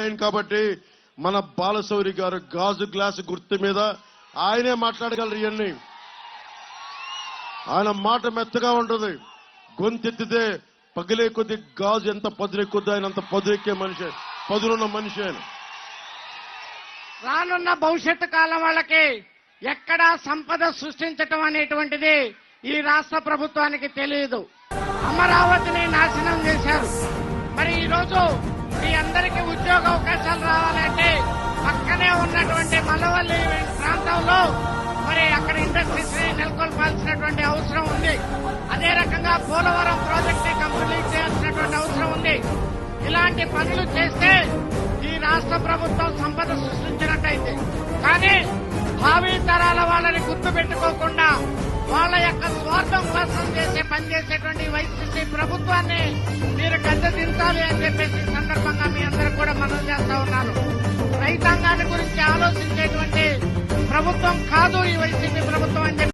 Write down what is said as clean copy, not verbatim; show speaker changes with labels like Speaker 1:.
Speaker 1: Line కాబట్టి మన బాలశౌరి గారు గాజు గ్లాసు గుర్తు మీద ఆయనే మాట్లాడగలరు. ఇవన్నీ ఆయన మాట మెత్తగా ఉంటుంది, గొంతెత్తితే పగిలే కొద్ది గాజు ఎంత పదునెక్కుద్దో ఆయన అంత పదునెక్కే మనిషి, పదునున్న మనిషి ఆయన.
Speaker 2: రానున్న భవిష్యత్తు కాలం వాళ్ళకి ఎక్కడా సంపద సృష్టించటం అనేటువంటిది ఈ రాష్ట్ర ప్రభుత్వానికి తెలియదు. అమరావతిని నాశనం చేశారు. మరి ఈ రోజు మీ అందరికీ ఉద్యోగ అవకాశాలు రావాలంటే పక్కనే ఉన్నటువంటి మలవల్లి ప్రాంతంలో మరి అక్కడ ఇండస్ట్రీస్ ని నెలకొల్పాల్సినటువంటి అవసరం ఉంది. అదే రకంగా పోలవరం ప్రాజెక్ట్ ని కంప్లీట్ చేయాల్సినటువంటి అవసరం ఉంది. ఇలాంటి పనులు చేస్తే ఈ రాష్ట్ర ప్రభుత్వం సంపద సృష్టించినట్టయితే, కానీ భావి తరాల వాళ్ళని గుర్తు పెట్టుకోకుండా వాళ్ళ యొక్క స్వార్థం కోసం పనిచేసేటువంటి వైసీపీ ప్రభుత్వాన్ని మీరు గద్దెదించాలి అని చెప్పేసి సందర్భంగా మీ అందరూ కూడా మనవి చేస్తా ఉన్నాను. రైతాంగాన్ని గురించి ఆలోచించేటువంటి ప్రభుత్వం కాదు ఈ వైసీపీ ప్రభుత్వం అని